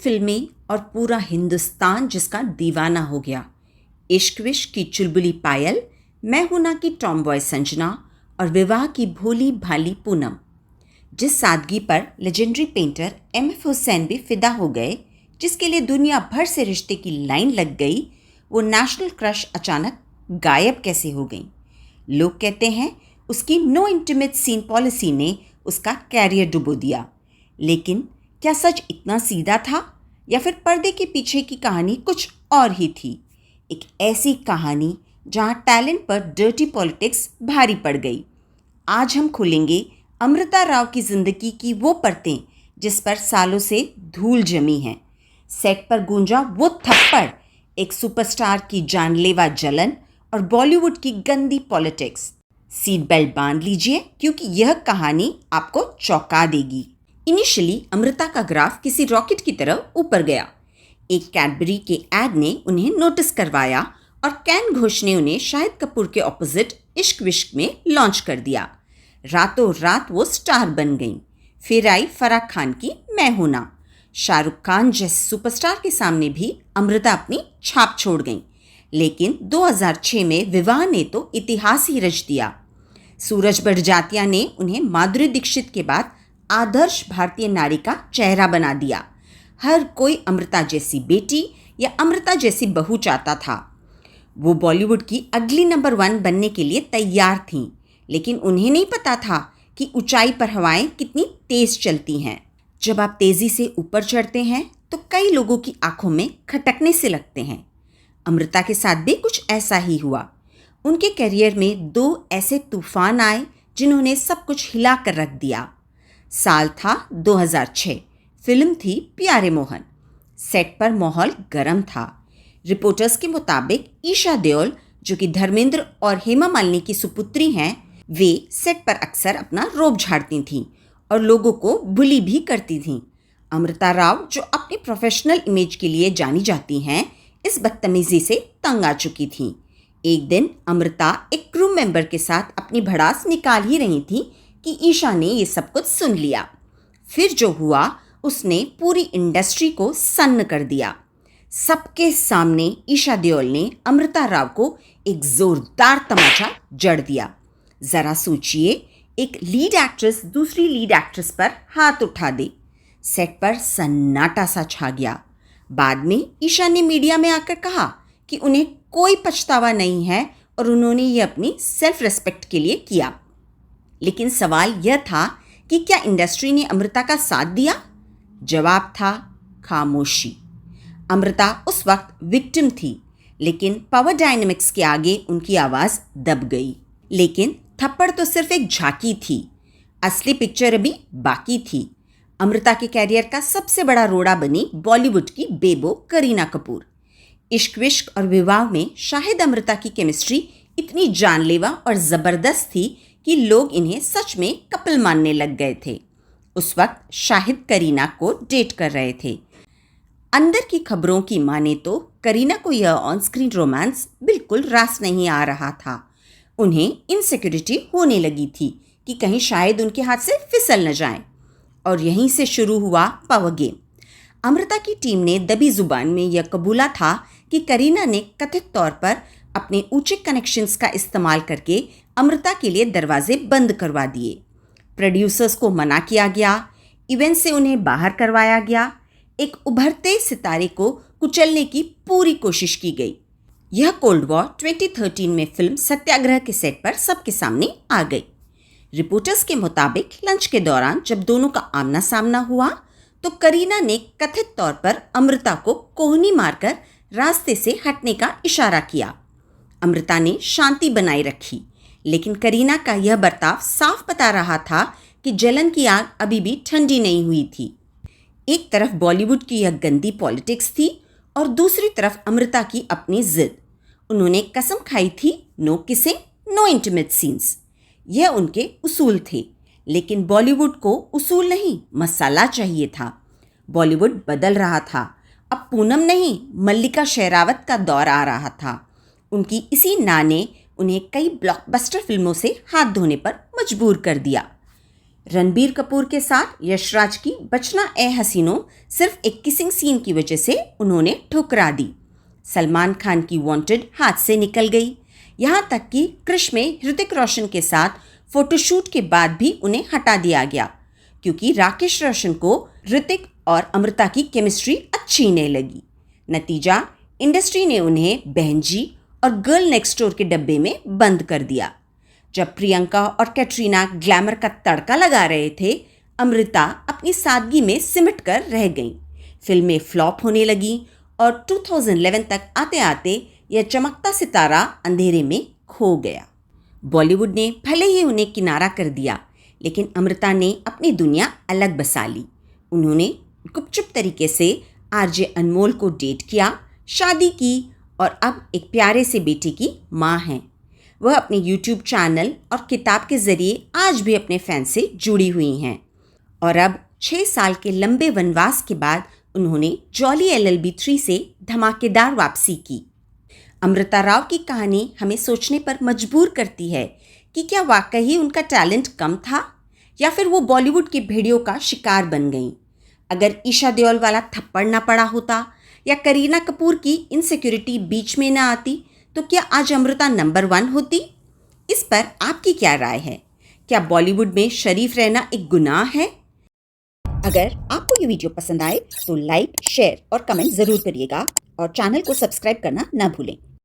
फिल्में और पूरा हिंदुस्तान जिसका दीवाना हो गया। इश्क विश्क की चुलबुली पायल, मैं हूं ना की टॉमबॉय संजना और विवाह की भोली भाली पूनम। जिस सादगी पर लेजेंडरी पेंटर एम.एफ. हुसैन भी फिदा हो गए, जिसके लिए दुनिया भर से रिश्ते की लाइन लग गई, वो नेशनल क्रश अचानक गायब कैसे हो गई। लोग कहते हैं उसकी नो इंटीमेट सीन पॉलिसी ने उसका कैरियर डुबो दिया, लेकिन क्या सच इतना सीधा था या फिर पर्दे के पीछे की कहानी कुछ और ही थी। एक ऐसी कहानी जहां टैलेंट पर डर्टी पॉलिटिक्स भारी पड़ गई। आज हम खोलेंगे अमृता राव की जिंदगी की वो परतें जिस पर सालों से धूल जमी है। सेट पर गूंजा वो थप्पड़, एक सुपरस्टार की जानलेवा जलन और बॉलीवुड की गंदी पॉलिटिक्स। सीट बेल्ट बांध लीजिए क्योंकि यह कहानी आपको चौंका देगी। इनिशियली अमृता का ग्राफ किसी रॉकेट की तरह ऊपर गया। एक कैडबरी के ऐड ने उन्हें नोटिस करवाया और कैन घोष ने उन्हें शाहिद कपूर के ऑपोजिट इश्क विश्क में लॉन्च कर दिया। रातों रात वो स्टार बन गईं। फिर आई फराह खान की मैं हूं ना। शाहरुख खान जैसे सुपरस्टार के सामने भी अमृता अपनी छाप छोड़ गईं। लेकिन 2006 में विवाह ने तो इतिहास ही रच दिया। सूरज बड़जात्या ने उन्हें माधुरी दीक्षित के बाद आदर्श भारतीय नारी का चेहरा बना दिया। हर कोई अमृता जैसी बेटी या अमृता जैसी बहू चाहता था। वो बॉलीवुड की अगली नंबर 1 बनने के लिए तैयार थीं, लेकिन उन्हें नहीं पता था कि ऊंचाई पर हवाएं कितनी तेज चलती हैं। जब आप तेजी से ऊपर चढ़ते हैं तो कई लोगों की आंखों में खटकने से लगते हैं। अमृता के साथ भी कुछ ऐसा ही हुआ। उनके करियर में 2 ऐसे तूफान आए जिन्होंने सब कुछ हिला कर रख दिया। साल था 2006। फिल्म थी प्यारे मोहन। सेट पर माहौल गर्म था। रिपोर्टर्स के मुताबिक ईशा देओल, जो कि धर्मेंद्र और हेमा मालिनी की सुपुत्री हैं, वे सेट पर अक्सर अपना रोब झाड़ती थीं और लोगों को बुली भी करती थीं। अमृता राव, जो अपनी प्रोफेशनल इमेज के लिए जानी जाती हैं, इस बदतमीजी से तंग आ चुकी थीं। एक दिन अमृता एक क्रू मेंबर के साथ अपनी भड़ास निकाल ही रही थी कि ईशा ने ये सब कुछ सुन लिया। फिर जो हुआ उसने पूरी इंडस्ट्री को सन्न कर दिया। सबके सामने ईशा देओल ने अमृता राव को एक जोरदार तमाचा जड़ दिया। जरा सोचिए, एक लीड एक्ट्रेस दूसरी लीड एक्ट्रेस पर हाथ उठा दे। सेट पर सन्नाटा सा छा गया। बाद में ईशा ने मीडिया में आकर कहा कि उन्हें कोई पछतावा नहीं है और उन्होंने ये अपनी सेल्फ रिस्पेक्ट के लिए किया। लेकिन सवाल यह था कि क्या इंडस्ट्री ने अमृता का साथ दिया? जवाब था खामोशी। अमृता उस वक्त विक्टिम थी, लेकिन पावर डायनेमिक्स के आगे उनकी आवाज़ दब गई। लेकिन थप्पड़ तो सिर्फ एक झांकी थी, असली पिक्चर अभी बाकी थी। अमृता के कैरियर का सबसे बड़ा रोड़ा बनी बॉलीवुड की बेबो करीना कपूर। इश्क विश्क और विवाह में शाहिद अमृता की केमिस्ट्री इतनी जानलेवा और ज़बरदस्त थी कि लोग इन्हें सच में कपल मानने लग गए थे। उस वक्त शाहिद करीना को डेट कर रहे थे। अंदर की खबरों की माने तो करीना को यह ऑन स्क्रीन रोमांस बिल्कुल रास नहीं आ रहा था। उन्हें इनसिक्योरिटी होने लगी थी कि कहीं शायद उनके हाथ से फिसल न जाए। और यहीं से शुरू हुआ पावर गेम। अमृता की टीम ने दबी जुबान में यह कबूला था कि करीना ने कथित तौर पर अपने ऊंचे कनेक्शंस का इस्तेमाल करके अमृता के लिए दरवाजे बंद करवा दिए। प्रोड्यूसर्स को मना किया गया, इवेंट से उन्हें बाहर करवाया गया। एक उभरते सितारे को कुचलने की पूरी कोशिश की गई। यह कोल्ड वॉर 2013 में फिल्म सत्याग्रह के सेट पर सबके सामने आ गई। रिपोर्टर्स के मुताबिक लंच के दौरान जब दोनों का आमना सामना हुआ तो करीना ने कथित तौर पर अमृता को कोहनी मारकर रास्ते से हटने का इशारा किया। अमृता ने शांति बनाए रखी, लेकिन करीना का यह बर्ताव साफ बता रहा था कि जलन की आग अभी भी ठंडी नहीं हुई थी। एक तरफ बॉलीवुड की यह गंदी पॉलिटिक्स थी और दूसरी तरफ अमृता की अपनी जिद। उन्होंने कसम खाई थी, no kissing, no intimate scenes. यह उनके उसूल थे, लेकिन बॉलीवुड को उसूल नहीं, मसाला चाहिए था। बॉलीवुड बदल रहा था। अब पूनम नहीं, मल्लिका शेरावत का दौर आ रहा था। उनकी इसी ना ने उन्हें कई ब्लॉकबस्टर फिल्मों से हाथ धोने पर मजबूर कर दिया। रणबीर कपूर के साथ यशराज की बचना ए हसीनो सिर्फ एक किसिंग सीन की वजह से उन्होंने ठुकरा दी। सलमान खान की वांटेड हाथ से निकल गई। यहाँ तक कि क्रिश में ऋतिक रोशन के साथ फोटोशूट के बाद भी उन्हें हटा दिया गया क्योंकि राकेश रोशन को ऋतिक और अमृता की केमिस्ट्री अच्छी नहीं लगी। नतीजा, इंडस्ट्री ने उन्हें बहन जी और गर्ल नेक्स्ट डोर के डब्बे में बंद कर दिया। जब प्रियंका और कैटरीना ग्लैमर का तड़का लगा रहे थे, अमृता अपनी सादगी में सिमट कर रह गईं। फिल्में फ्लॉप होने लगीं और 2011 तक आते आते यह चमकता सितारा अंधेरे में खो गया। बॉलीवुड ने भले ही उन्हें किनारा कर दिया, लेकिन अमृता ने अपनी दुनिया अलग बसा ली। उन्होंने गुपचुप तरीके से आरजे अनमोल को डेट किया, शादी की और अब एक प्यारे से बेटे की माँ हैं। वह अपने YouTube चैनल और किताब के ज़रिए आज भी अपने फैन से जुड़ी हुई हैं और अब 6 साल के लंबे वनवास के बाद उन्होंने जॉली LLB 3 से धमाकेदार वापसी की। अमृता राव की कहानी हमें सोचने पर मजबूर करती है कि क्या वाकई उनका टैलेंट कम था या फिर वो बॉलीवुड की भेड़ियों का शिकार बन गईं। अगर ईशा देओल वाला थप्पड़ ना पड़ा होता या करीना कपूर की इनसिक्योरिटी बीच में ना आती तो क्या आज अमृता नंबर 1 होती? इस पर आपकी क्या राय है? क्या बॉलीवुड में शरीफ रहना एक गुनाह है? अगर आपको ये वीडियो पसंद आए तो लाइक, शेयर और कमेंट ज़रूर करिएगा और चैनल को सब्सक्राइब करना ना भूलें।